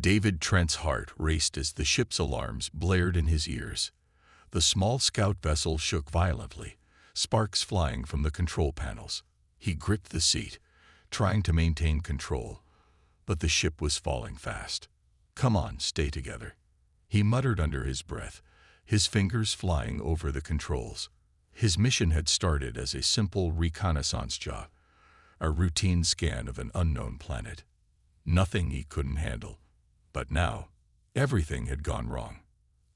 David Trent's heart raced as the ship's alarms blared in his ears. The small scout vessel shook violently, sparks flying from the control panels. He gripped the seat, trying to maintain control, but the ship was falling fast. "Come on, stay together," he muttered under his breath, his fingers flying over the controls. His mission had started as a simple reconnaissance job, a routine scan of an unknown planet. Nothing he couldn't handle. But now, everything had gone wrong.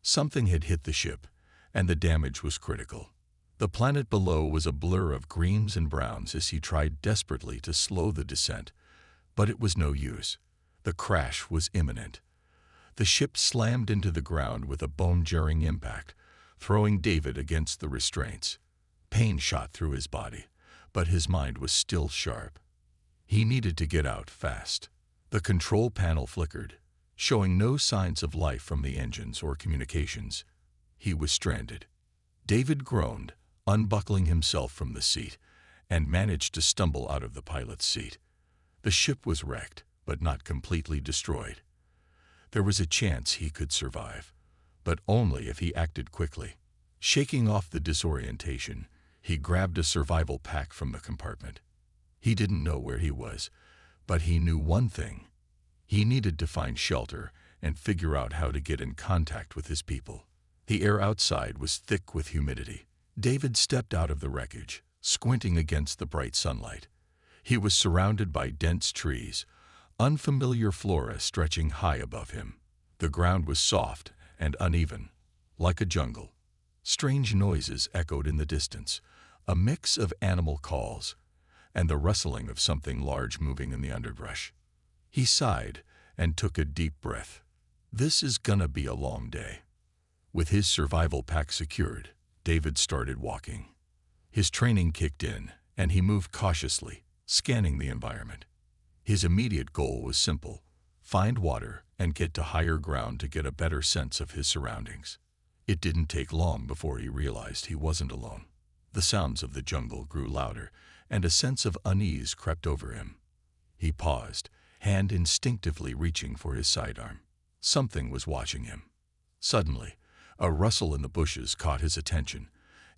Something had hit the ship, and the damage was critical. The planet below was a blur of greens and browns as he tried desperately to slow the descent, but it was no use. The crash was imminent. The ship slammed into the ground with a bone-jarring impact, throwing David against the restraints. Pain shot through his body, but his mind was still sharp. He needed to get out fast. The control panel flickered, showing no signs of life from the engines or communications. He was stranded. David groaned, unbuckling himself from the seat, and managed to stumble out of the pilot's seat. The ship was wrecked, but not completely destroyed. There was a chance he could survive, but only if he acted quickly. Shaking off the disorientation, he grabbed a survival pack from the compartment. He didn't know where he was, but he knew one thing. He needed to find shelter and figure out how to get in contact with his people. The air outside was thick with humidity. David stepped out of the wreckage, squinting against the bright sunlight. He was surrounded by dense trees, unfamiliar flora stretching high above him. The ground was soft and uneven, like a jungle. Strange noises echoed in the distance, a mix of animal calls and the rustling of something large moving in the underbrush. He sighed and took a deep breath. This is gonna be a long day. With his survival pack secured, David started walking. His training kicked in, and he moved cautiously, scanning the environment. His immediate goal was simple: find water and get to higher ground to get a better sense of his surroundings. It didn't take long before he realized he wasn't alone. The sounds of the jungle grew louder, and a sense of unease crept over him. He paused, hand instinctively reaching for his sidearm. Something was watching him. Suddenly, a rustle in the bushes caught his attention,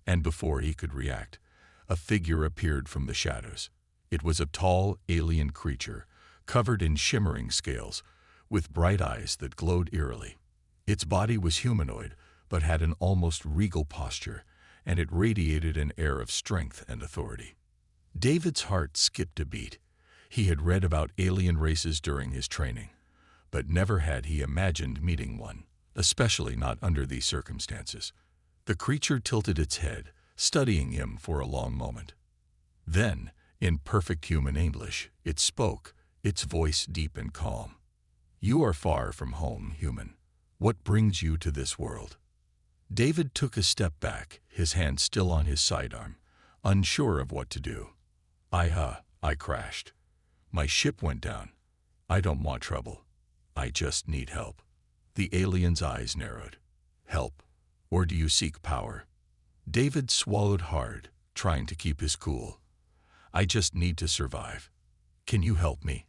and before he could react, a figure appeared from the shadows. It was a tall, alien creature, covered in shimmering scales, with bright eyes that glowed eerily. Its body was humanoid, but had an almost regal posture, and it radiated an air of strength and authority. David's heart skipped a beat. He had read about alien races during his training, but never had he imagined meeting one, especially not under these circumstances. The creature tilted its head, studying him for a long moment. Then, in perfect human English, it spoke, its voice deep and calm. "You are far from home, human. What brings you to this world?" David took a step back, his hand still on his sidearm, unsure of what to do. I crashed. My ship went down. I don't want trouble. I just need help." The alien's eyes narrowed. "Help? Or do you seek power?" David swallowed hard, trying to keep his cool. "I just need to survive. Can you help me?"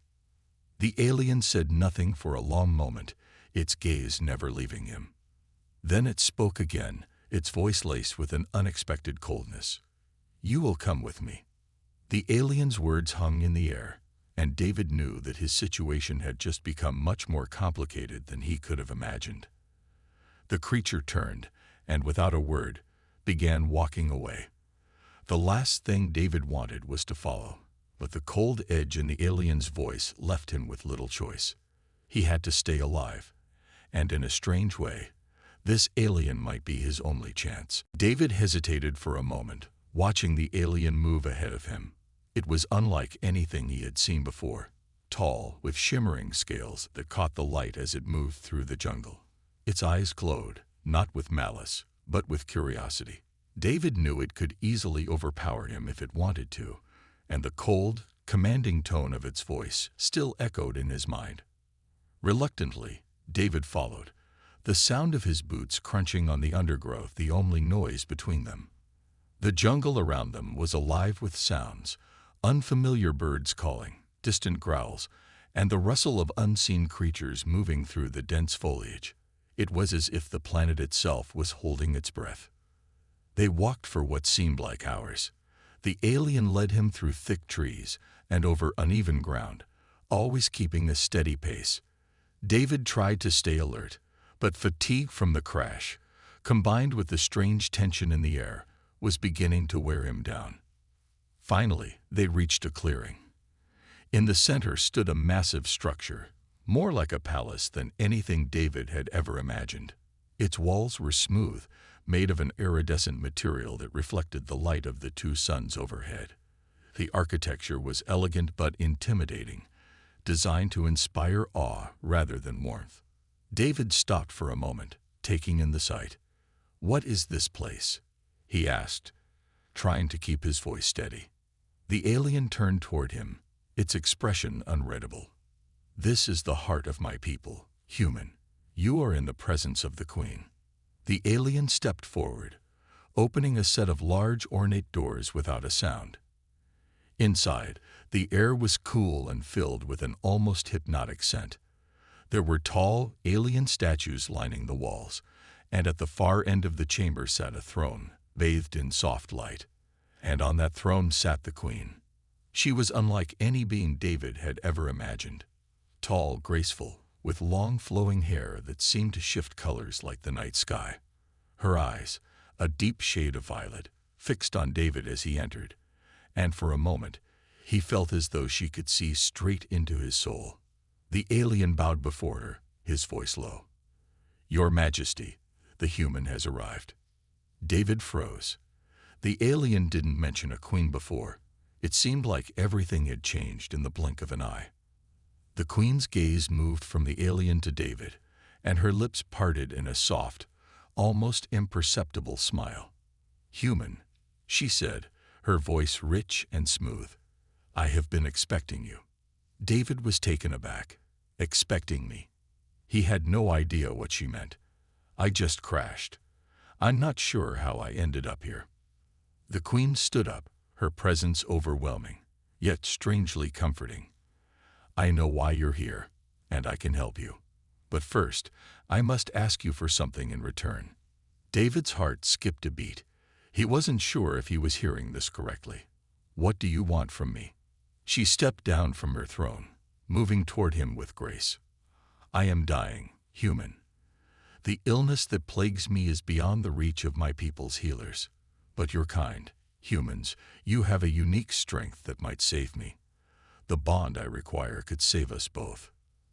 The alien said nothing for a long moment, its gaze never leaving him. Then it spoke again, its voice laced with an unexpected coldness. "You will come with me." The alien's words hung in the air, and David knew that his situation had just become much more complicated than he could have imagined. The creature turned, and without a word, began walking away. The last thing David wanted was to follow, but the cold edge in the alien's voice left him with little choice. He had to stay alive, and in a strange way, this alien might be his only chance. David hesitated for a moment, watching the alien move ahead of him. It was unlike anything he had seen before, tall, with shimmering scales that caught the light as it moved through the jungle. Its eyes glowed, not with malice, but with curiosity. David knew it could easily overpower him if it wanted to, and the cold, commanding tone of its voice still echoed in his mind. Reluctantly, David followed, the sound of his boots crunching on the undergrowth the only noise between them. The jungle around them was alive with sounds, unfamiliar birds calling, distant growls, and the rustle of unseen creatures moving through the dense foliage. It was as if the planet itself was holding its breath. They walked for what seemed like hours. The alien led him through thick trees and over uneven ground, always keeping a steady pace. David tried to stay alert, but fatigue from the crash, combined with the strange tension in the air, was beginning to wear him down. Finally, they reached a clearing. In the center stood a massive structure, more like a palace than anything David had ever imagined. Its walls were smooth, made of an iridescent material that reflected the light of the two suns overhead. The architecture was elegant but intimidating, designed to inspire awe rather than warmth. David stopped for a moment, taking in the sight. "What is this place?" he asked, trying to keep his voice steady. The alien turned toward him, its expression unreadable. "This is the heart of my people, human. You are in the presence of the Queen." The alien stepped forward, opening a set of large ornate doors without a sound. Inside, the air was cool and filled with an almost hypnotic scent. There were tall, alien statues lining the walls, and at the far end of the chamber sat a throne, bathed in soft light. And on that throne sat the Queen. She was unlike any being David had ever imagined. Tall, graceful, with long flowing hair that seemed to shift colors like the night sky. Her eyes, a deep shade of violet, fixed on David as he entered, and for a moment he felt as though she could see straight into his soul. The alien bowed before her, his voice low. "Your Majesty, the human has arrived." David froze. The alien didn't mention a queen before. It seemed like everything had changed in the blink of an eye. The Queen's gaze moved from the alien to David, and her lips parted in a soft, almost imperceptible smile. "Human," she said, her voice rich and smooth. "I have been expecting you." David was taken aback. Expecting me? He had no idea what she meant. "I just crashed. I'm not sure how I ended up here." The Queen stood up, her presence overwhelming, yet strangely comforting. "I know why you're here, and I can help you. But first, I must ask you for something in return." David's heart skipped a beat. He wasn't sure if he was hearing this correctly. "What do you want from me?" She stepped down from her throne, moving toward him with grace. "I am dying, human. The illness that plagues me is beyond the reach of my people's healers. But you're kind, humans. You have a unique strength that might save me. The bond I require could save us both."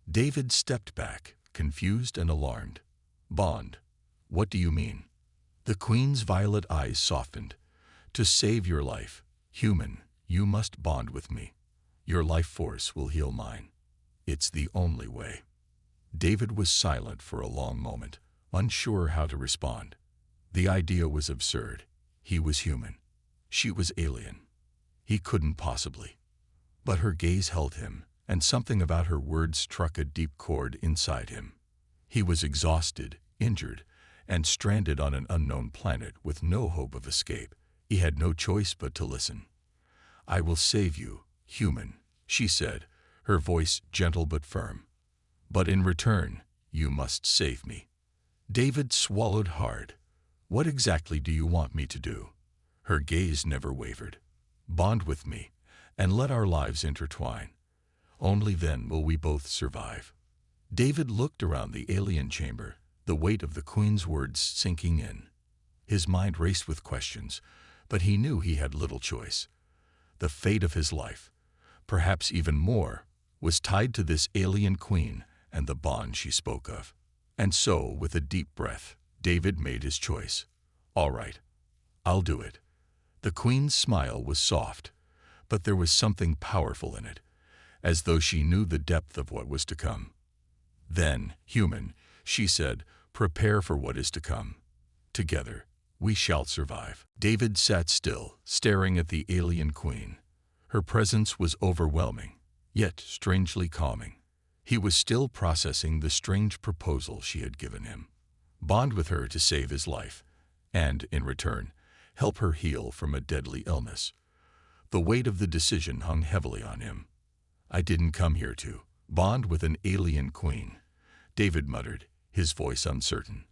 David stepped back, confused and alarmed. "Bond? What do you mean?" The Queen's violet eyes softened. "To save your life, human, you must bond with me. Your life force will heal mine. It's the only way." David was silent for a long moment, unsure how to respond. The idea was absurd. He was human. She was alien. He couldn't possibly. But her gaze held him, and something about her words struck a deep chord inside him. He was exhausted, injured, and stranded on an unknown planet with no hope of escape. He had no choice but to listen. "I will save you, human," she said, her voice gentle but firm. "But in return, you must save me." David swallowed hard. "What exactly do you want me to do?" Her gaze never wavered. "Bond with me, and let our lives intertwine. Only then will we both survive." David looked around the alien chamber, the weight of the Queen's words sinking in. His mind raced with questions, but he knew he had little choice. The fate of his life, perhaps even more, was tied to this alien queen and the bond she spoke of. And so, with a deep breath, David made his choice. "All right, I'll do it." The Queen's smile was soft, but there was something powerful in it, as though she knew the depth of what was to come. "Then, human," she said, "prepare for what is to come. Together, we shall survive." David sat still, staring at the alien queen. Her presence was overwhelming, yet strangely calming. He was still processing the strange proposal she had given him. Bond with her to save his life, and, in return, help her heal from a deadly illness. The weight of the decision hung heavily on him. "I didn't come here to Bond with an alien queen, David muttered, his voice uncertain.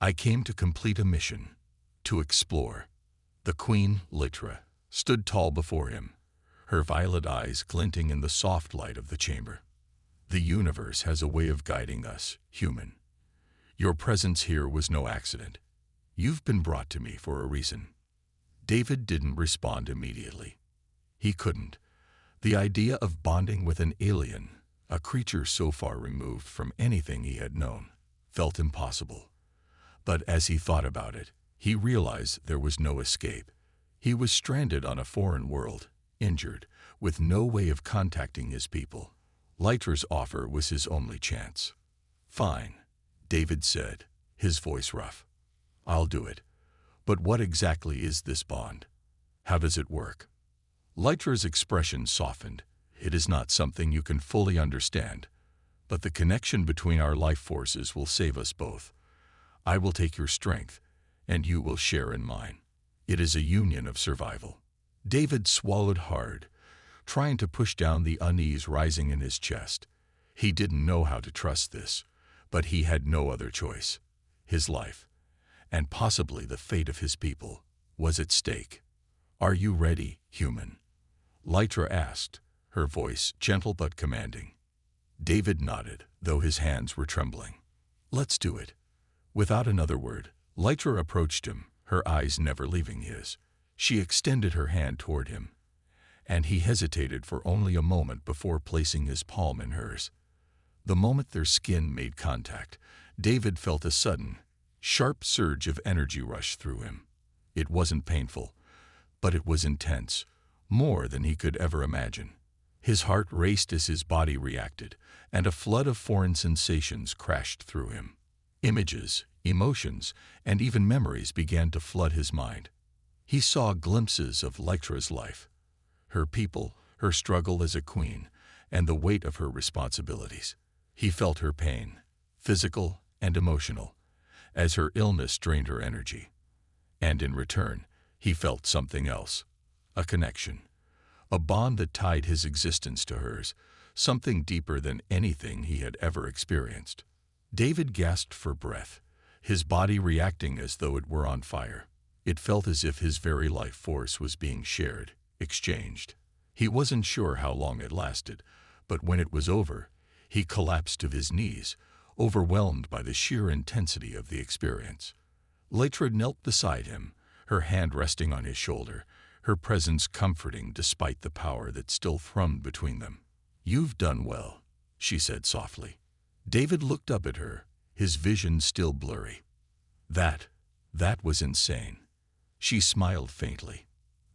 I came to complete a mission, to explore. The queen, Litra, stood tall before him, her violet eyes glinting in the soft light of the chamber. The universe has a way of guiding us, human. Your presence here was no accident. You've been brought to me for a reason. David didn't respond immediately. He couldn't. The idea of bonding with an alien, a creature so far removed from anything he had known, felt impossible. But as he thought about it, he realized there was no escape. He was stranded on a foreign world, injured, with no way of contacting his people. Litra's offer was his only chance. Fine, David said, his voice rough. I'll do it. But what exactly is this bond? How does it work? Litra's expression softened. It is not something you can fully understand, but the connection between our life forces will save us both. I will take your strength, and you will share in mine. It is a union of survival. David swallowed hard, trying to push down the unease rising in his chest. He didn't know how to trust this, but he had no other choice. His life, and possibly the fate of his people, was at stake. Are you ready, human? Litra asked, her voice gentle but commanding. David nodded, though his hands were trembling. Let's do it. Without another word, Litra approached him, her eyes never leaving his. She extended her hand toward him, and he hesitated for only a moment before placing his palm in hers. The moment their skin made contact, David felt a sudden, sharp surge of energy rush through him. It wasn't painful, but it was intense, more than he could ever imagine. His heart raced as his body reacted, and a flood of foreign sensations crashed through him. Images, emotions, and even memories began to flood his mind. He saw glimpses of Litra's life, her people, her struggle as a queen, and the weight of her responsibilities. He felt her pain, physical and emotional, as her illness drained her energy. And in return, he felt something else, a connection, a bond that tied his existence to hers, something deeper than anything he had ever experienced. David gasped for breath, his body reacting as though it were on fire. It felt as if his very life force was being shared, exchanged. He wasn't sure how long it lasted, but when it was over, he collapsed to his knees, overwhelmed by the sheer intensity of the experience. Litra knelt beside him, her hand resting on his shoulder, her presence comforting despite the power that still thrummed between them. You've done well, she said softly. David looked up at her, his vision still blurry. That was insane. She smiled faintly.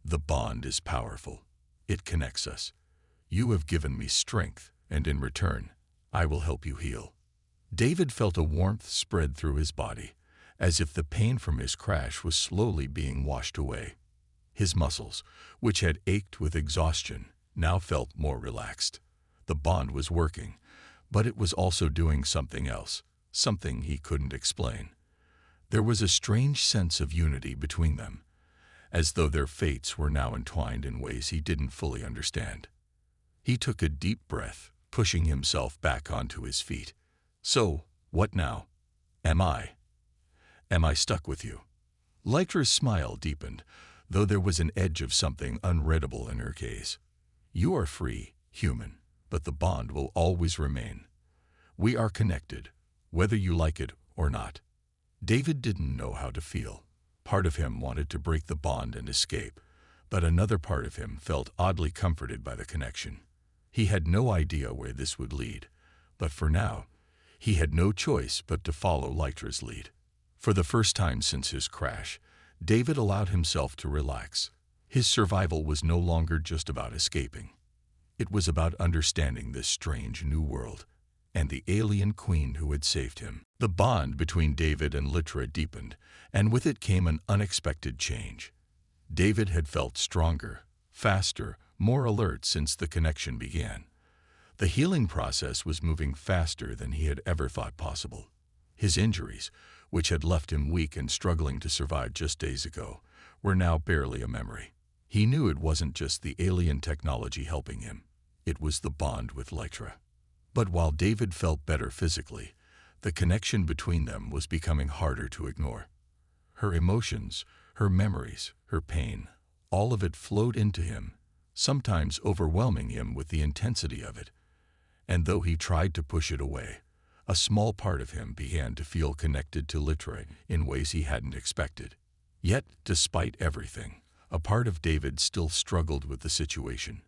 The bond is powerful. It connects us. You have given me strength, and in return, I will help you heal. David felt a warmth spread through his body, as if the pain from his crash was slowly being washed away. His muscles, which had ached with exhaustion, now felt more relaxed. The bond was working, but it was also doing something else, something he couldn't explain. There was a strange sense of unity between them, as though their fates were now entwined in ways he didn't fully understand. He took a deep breath, pushing himself back onto his feet. So, what now? Am I stuck with you? Litra's smile deepened, though there was an edge of something unreadable in her gaze. You are free, human, but the bond will always remain. We are connected, whether you like it or not. David didn't know how to feel. Part of him wanted to break the bond and escape, but another part of him felt oddly comforted by the connection. He had no idea where this would lead, but for now, he had no choice but to follow Litra's lead. For the first time since his crash, David allowed himself to relax. His survival was no longer just about escaping. It was about understanding this strange new world, and the alien queen who had saved him. The bond between David and Litra deepened, and with it came an unexpected change. David had felt stronger, faster, more alert since the connection began. The healing process was moving faster than he had ever thought possible. His injuries, which had left him weak and struggling to survive just days ago, were now barely a memory. He knew it wasn't just the alien technology helping him. It was the bond with Litra. But while David felt better physically, the connection between them was becoming harder to ignore. Her emotions, her memories, her pain, all of it flowed into him, sometimes overwhelming him with the intensity of it. And though he tried to push it away, a small part of him began to feel connected to Litra in ways he hadn't expected. Yet, despite everything, a part of David still struggled with the situation.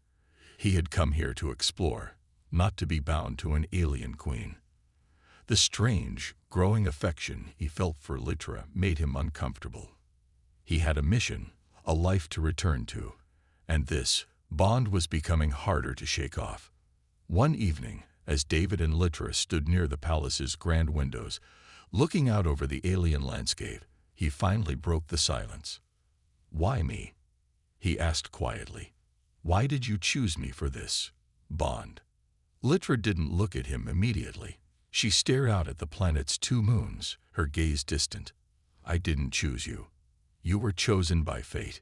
He had come here to explore, not to be bound to an alien queen. The strange, growing affection he felt for Litra made him uncomfortable. He had a mission, a life to return to, and this bond was becoming harder to shake off. One evening, as David and Litra stood near the palace's grand windows, looking out over the alien landscape, he finally broke the silence. "Why me?" he asked quietly. "Why did you choose me for this bond?" Litra didn't look at him immediately. She stared out at the planet's two moons, her gaze distant. "I didn't choose you. You were chosen by fate.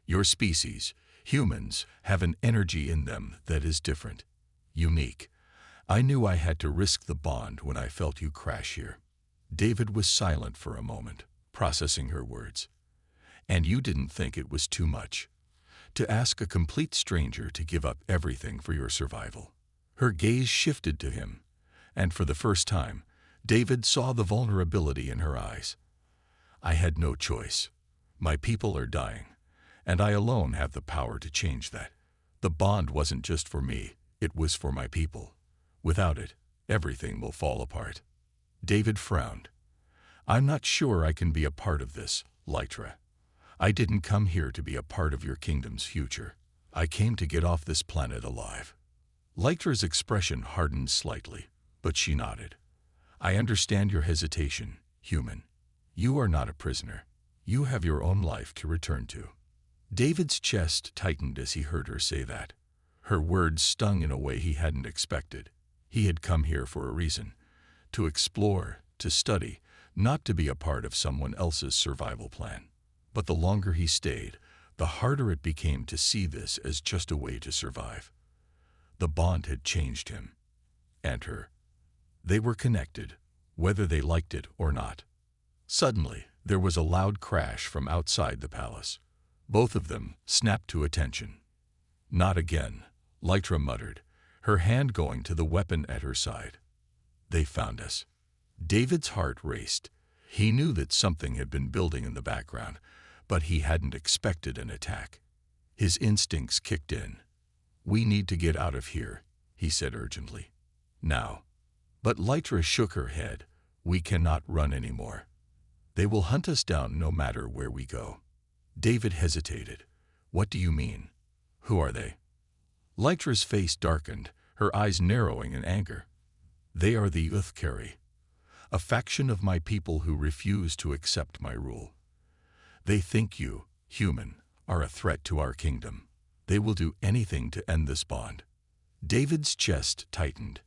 Your species, humans, have an energy in them that is different, unique. I knew I had to risk the bond when I felt you crash here." David was silent for a moment, processing her words. "And you didn't think it was too much to ask a complete stranger to give up everything for your survival?" Her gaze shifted to him, and for the first time, David saw the vulnerability in her eyes. "I had no choice. My people are dying, and I alone have the power to change that. The bond wasn't just for me, it was for my people. Without it, everything will fall apart." David frowned. "I'm not sure I can be a part of this, Litra. I didn't come here to be a part of your kingdom's future. I came to get off this planet alive." Litra's expression hardened slightly, but she nodded. "I understand your hesitation, human. You are not a prisoner. You have your own life to return to." David's chest tightened as he heard her say that. Her words stung in a way he hadn't expected. He had come here for a reason, to explore, to study, not to be a part of someone else's survival plan. But the longer he stayed, the harder it became to see this as just a way to survive. The bond had changed him, and her. They were connected, whether they liked it or not. Suddenly, there was a loud crash from outside the palace. Both of them snapped to attention. "Not again," Litra muttered, her hand going to the weapon at her side. "They found us." David's heart raced. He knew that something had been building in the background, but he hadn't expected an attack. His instincts kicked in. "We need to get out of here," he said urgently. "Now." But Litra shook her head. "We cannot run anymore. They will hunt us down no matter where we go." David hesitated. "What do you mean? Who are they?" Litra's face darkened, her eyes narrowing in anger. "They are the Uthkari, a faction of my people who refuse to accept my rule. They think you, human, are a threat to our kingdom. They will do anything to end this bond." David's chest tightened.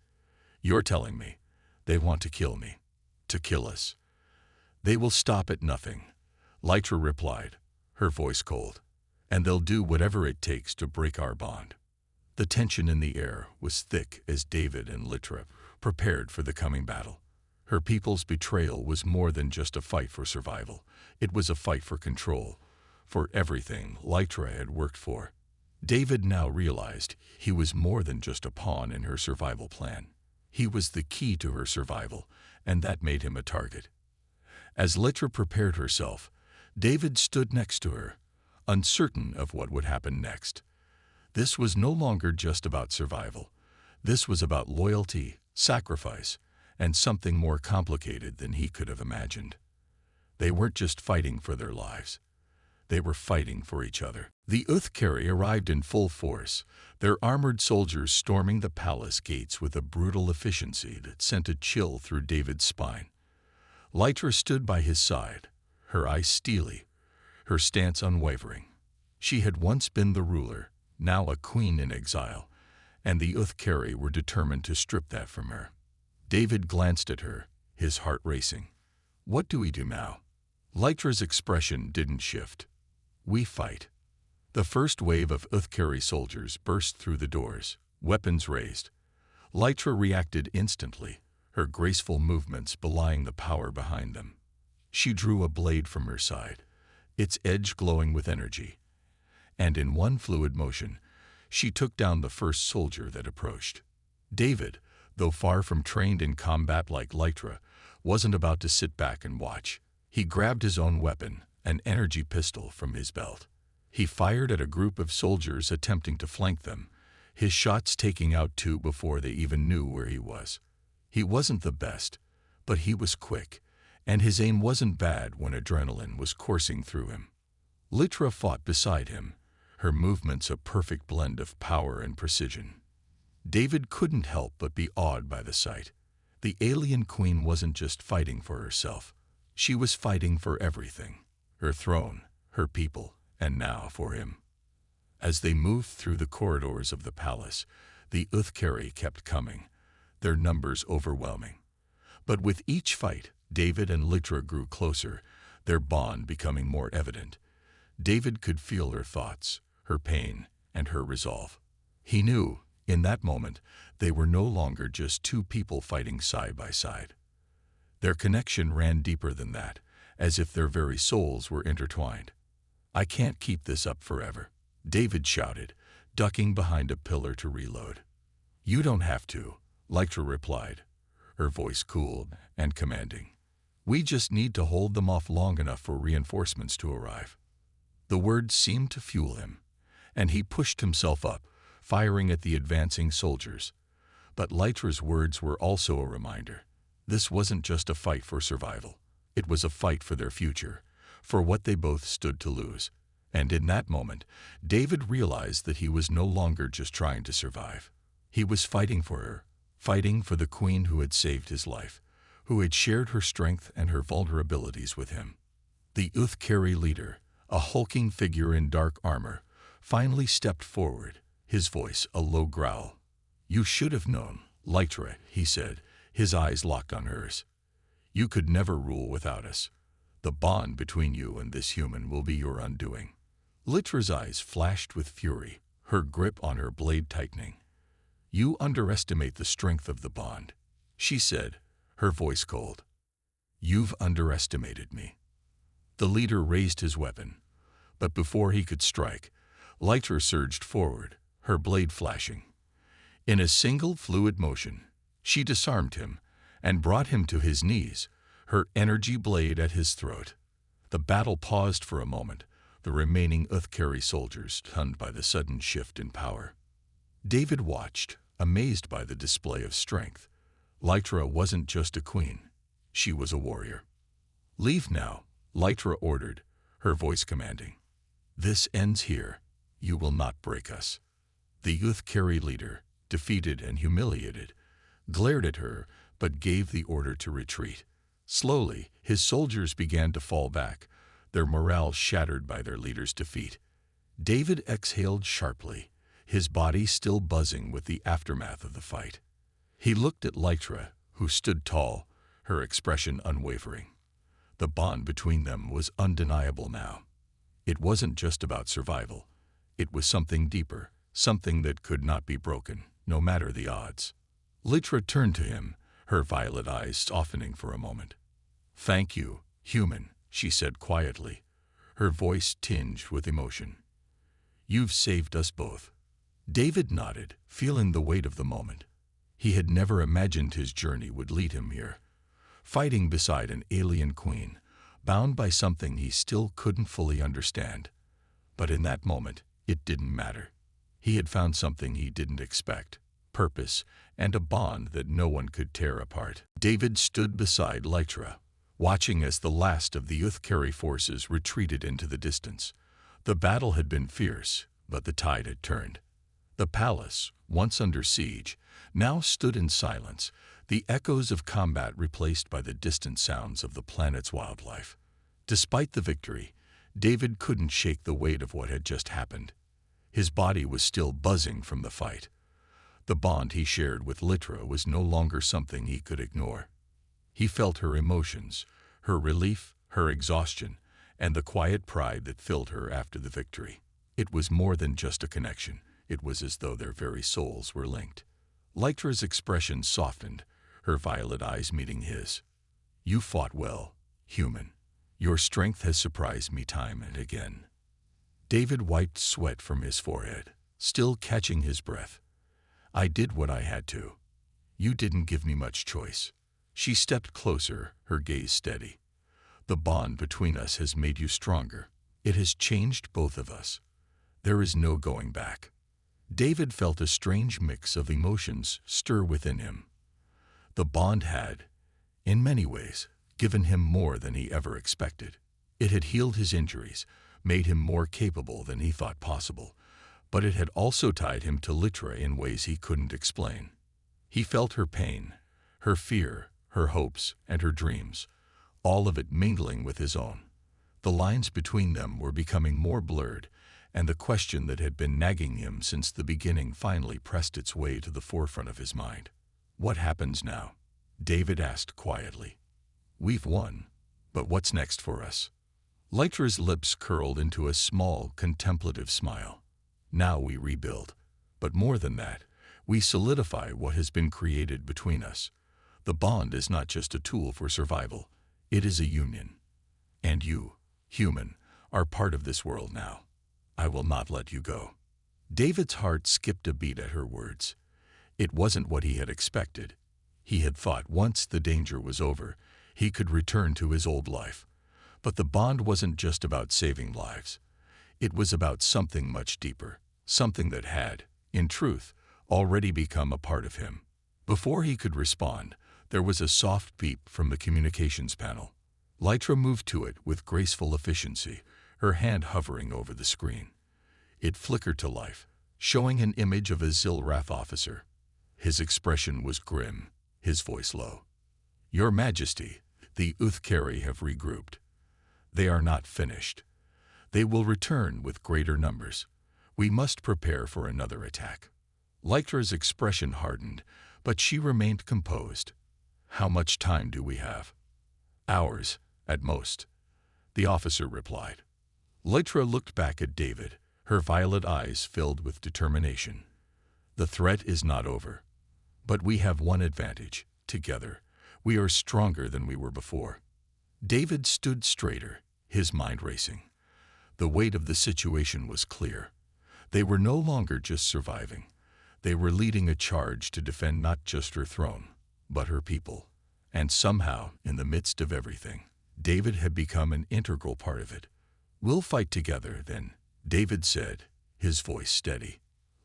"You're telling me they want to kill me, to kill us?" "They will stop at nothing," Litra replied, her voice cold. "And they'll do whatever it takes to break our bond." The tension in the air was thick as David and Litra prepared for the coming battle. Her people's betrayal was more than just a fight for survival. It was a fight for control, for everything Litra had worked for. David now realized he was more than just a pawn in her survival plan. He was the key to her survival, and that made him a target. As Litra prepared herself, David stood next to her, uncertain of what would happen next. This was no longer just about survival. This was about loyalty, sacrifice, and something more complicated than he could have imagined. They weren't just fighting for their lives. They were fighting for each other. The Uthkari arrived in full force, their armored soldiers storming the palace gates with a brutal efficiency that sent a chill through David's spine. Litra stood by his side, her eyes steely, her stance unwavering. She had once been the ruler, now a queen in exile, and the Uthkari were determined to strip that from her. David glanced at her, his heart racing. "What do we do now?" Litra's expression didn't shift. "We fight." The first wave of Uthkari soldiers burst through the doors, weapons raised. Lytra reacted instantly, her graceful movements belying the power behind them. She drew a blade from her side, its edge glowing with energy, and in one fluid motion, she took down the first soldier that approached. David, though far from trained in combat like Lytra, wasn't about to sit back and watch. He grabbed his own weapon, an energy pistol, from his belt. He fired at a group of soldiers attempting to flank them, his shots taking out two before they even knew where he was. He wasn't the best, but he was quick, and his aim wasn't bad when adrenaline was coursing through him. Lytra fought beside him, her movements a perfect blend of power and precision. David couldn't help but be awed by the sight. The alien queen wasn't just fighting for herself. She was fighting for everything: her throne, her people, and now for him. As they moved through the corridors of the palace, the Uthkeri kept coming, their numbers overwhelming. But with each fight, David and Lytra grew closer, their bond becoming more evident. David could feel her thoughts, her pain, and her resolve. He knew, in that moment, they were no longer just two people fighting side by side. Their connection ran deeper than that, as if their very souls were intertwined. "I can't keep this up forever," David shouted, ducking behind a pillar to reload. "You don't have to," Lytra replied, her voice cool and commanding. "We just need to hold them off long enough for reinforcements to arrive." The words seemed to fuel him, and he pushed himself up, firing at the advancing soldiers. But Lytra's words were also a reminder. This wasn't just a fight for survival. It was a fight for their future, for what they both stood to lose. And in that moment, David realized that he was no longer just trying to survive. He was fighting for her, fighting for the queen who had saved his life, who had shared her strength and her vulnerabilities with him. The Uthkeri leader, a hulking figure in dark armor, finally stepped forward, his voice a low growl. "You should have known, Lytra," he said, his eyes locked on hers. "You could never rule without us. The bond between you and this human will be your undoing." Lytra's eyes flashed with fury, her grip on her blade tightening. "You underestimate the strength of the bond," she said, her voice cold. "You've underestimated me." The leader raised his weapon, but before he could strike, Lytra surged forward, her blade flashing. In a single fluid motion, she disarmed him and brought him to his knees, her energy blade at his throat. The battle paused for a moment, the remaining Uthkeri soldiers stunned by the sudden shift in power. David watched, amazed by the display of strength. Lytra wasn't just a queen, she was a warrior. "Leave now," Lytra ordered, her voice commanding. "This ends here. You will not break us." The Uthkeri leader, defeated and humiliated, glared at her but gave the order to retreat. Slowly, his soldiers began to fall back, their morale shattered by their leader's defeat. David exhaled sharply, his body still buzzing with the aftermath of the fight. He looked at Lytra, who stood tall, her expression unwavering. The bond between them was undeniable now. It wasn't just about survival. It was something deeper, something that could not be broken, no matter the odds. Lytra turned to him, her violet eyes softening for a moment. "Thank you, human," she said quietly, her voice tinged with emotion. "You've saved us both." David nodded, feeling the weight of the moment. He had never imagined his journey would lead him here, fighting beside an alien queen, bound by something he still couldn't fully understand. But in that moment, it didn't matter. He had found something he didn't expect: purpose and a bond that no one could tear apart. David stood beside Lytra, watching as the last of the Uthkeri forces retreated into the distance. The battle had been fierce, but the tide had turned. The palace, once under siege, now stood in silence, the echoes of combat replaced by the distant sounds of the planet's wildlife. Despite the victory, David couldn't shake the weight of what had just happened. His body was still buzzing from the fight. The bond he shared with Lytra was no longer something he could ignore. He felt her emotions, her relief, her exhaustion, and the quiet pride that filled her after the victory. It was more than just a connection. It was as though their very souls were linked. Lytra's expression softened, her violet eyes meeting his. You fought well, human. Your strength has surprised me time and again. David wiped sweat from his forehead, still catching his breath. I did what I had to. You didn't give me much choice. She stepped closer, her gaze steady. The bond between us has made you stronger. It has changed both of us. There is no going back. David felt a strange mix of emotions stir within him. The bond had, in many ways, given him more than he ever expected. It had healed his injuries, made him more capable than he thought possible, but it had also tied him to Lytra in ways he couldn't explain. He felt her pain, her fear, her hopes, and her dreams, all of it mingling with his own. The lines between them were becoming more blurred, and the question that had been nagging him since the beginning finally pressed its way to the forefront of his mind. What happens now? David asked quietly. We've won, but what's next for us? Lytra's lips curled into a small, contemplative smile. Now we rebuild. But more than that, we solidify what has been created between us. The bond is not just a tool for survival, it is a union. And you, human, are part of this world now. I will not let you go. David's heart skipped a beat at her words. It wasn't what he had expected. He had thought once the danger was over, he could return to his old life. But the bond wasn't just about saving lives. It was about something much deeper, something that had, in truth, already become a part of him. Before he could respond, there was a soft beep from the communications panel. Lytra moved to it with graceful efficiency, her hand hovering over the screen. It flickered to life, showing an image of a Zilrath officer. His expression was grim, his voice low. Your Majesty, the Uthkeri have regrouped. They are not finished. They will return with greater numbers. We must prepare for another attack. Lytra's expression hardened, but she remained composed. How much time do we have? Hours, at most, the officer replied. Lytra looked back at David, her violet eyes filled with determination. The threat is not over. But we have one advantage. Together, we are stronger than we were before. David stood straighter, his mind racing. The weight of the situation was clear. They were no longer just surviving. They were leading a charge to defend not just her throne, but her people. And somehow, in the midst of everything, David had become an integral part of it. We'll fight together, then, David said, his voice steady.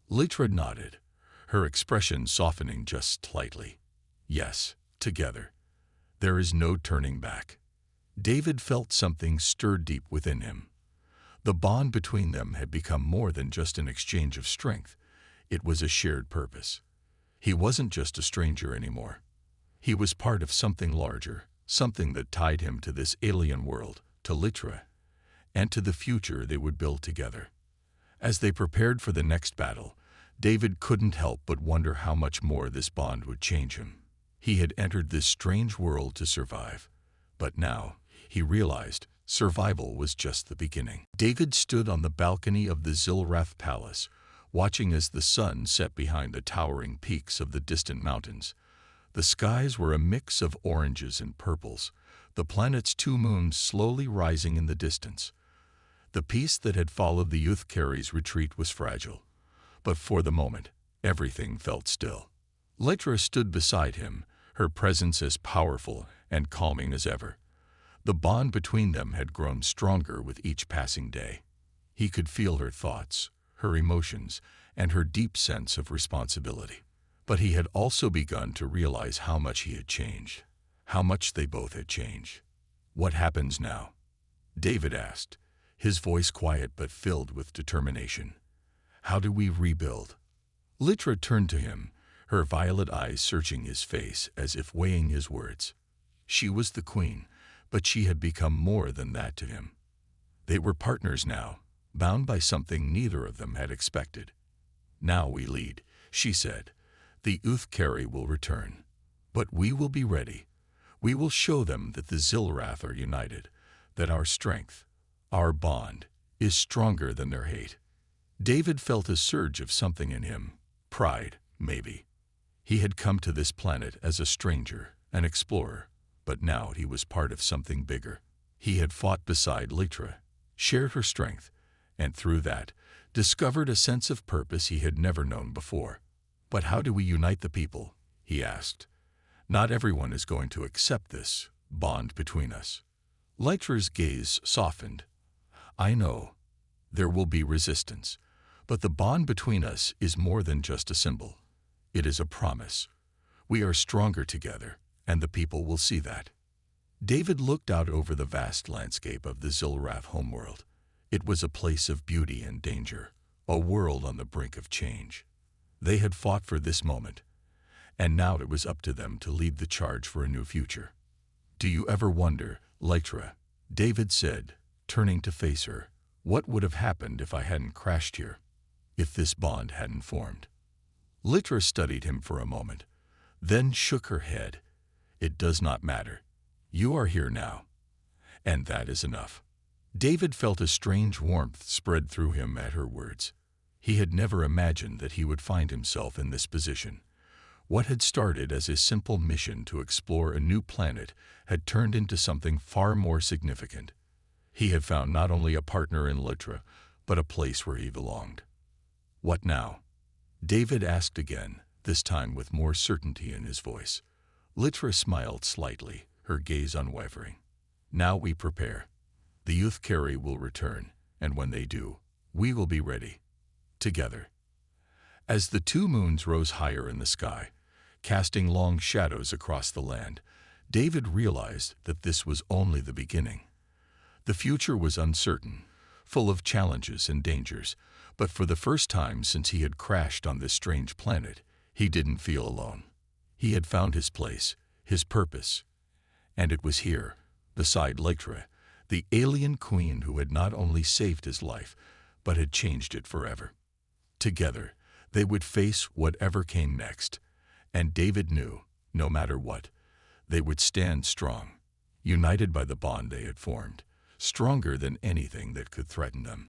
Lytra nodded, her expression softening just slightly. Yes, together. There is no turning back. David felt something stir deep within him. The bond between them had become more than just an exchange of strength. It was a shared purpose. He wasn't just a stranger anymore. He was part of something larger, something that tied him to this alien world, to Lytra, and to the future they would build together. As they prepared for the next battle, David couldn't help but wonder how much more this bond would change him. He had entered this strange world to survive, but now, he realized, survival was just the beginning. David stood on the balcony of the Zilrath Palace, watching as the sun set behind the towering peaks of the distant mountains. The skies were a mix of oranges and purples, the planet's two moons slowly rising in the distance. The peace that had followed the Uthkeri's retreat was fragile, but for the moment, everything felt still. Lytra stood beside him, her presence as powerful and calming as ever. The bond between them had grown stronger with each passing day. He could feel her thoughts, her emotions, and her deep sense of responsibility. But he had also begun to realize how much he had changed, how much they both had changed. What happens now? David asked, his voice quiet but filled with determination. How do we rebuild? Lytra turned to him, her violet eyes searching his face as if weighing his words. She was the queen, but she had become more than that to him. They were partners now, bound by something neither of them had expected. Now we lead, she said. The Uthkeri will return. But we will be ready. We will show them that the Zilrath are united, that our strength, our bond, is stronger than their hate. David felt a surge of something in him. Pride, maybe. He had come to this planet as a stranger, an explorer, but now he was part of something bigger. He had fought beside Litra, shared her strength, and through that, discovered a sense of purpose he had never known before. "But how do we unite the people?" he asked. "Not everyone is going to accept this bond between us." Litra's gaze softened. "I know. There will be resistance. But the bond between us is more than just a symbol. It is a promise. We are stronger together, and the people will see that." David looked out over the vast landscape of the Zilrath homeworld. It was a place of beauty and danger, a world on the brink of change. They had fought for this moment, and now it was up to them to lead the charge for a new future. "Do you ever wonder, Litra," David said, turning to face her, "what would have happened if I hadn't crashed here? If this bond hadn't formed?" Litra studied him for a moment, then shook her head. "It does not matter. You are here now, and that is enough." David felt a strange warmth spread through him at her words. He had never imagined that he would find himself in this position. What had started as a simple mission to explore a new planet had turned into something far more significant. He had found not only a partner in Litra, but a place where he belonged. "What now?" David asked again, this time with more certainty in his voice. Litra smiled slightly, her gaze unwavering. "Now we prepare. The youth carry will return, and when they do, we will be ready. Together." As the two moons rose higher in the sky, casting long shadows across the land, David realized that this was only the beginning. The future was uncertain, full of challenges and dangers, but for the first time since he had crashed on this strange planet, he didn't feel alone. He had found his place, his purpose, and it was here, beside Litra, the alien queen who had not only saved his life, but had changed it forever. Together, they would face whatever came next, and David knew, no matter what, they would stand strong, united by the bond they had formed, stronger than anything that could threaten them.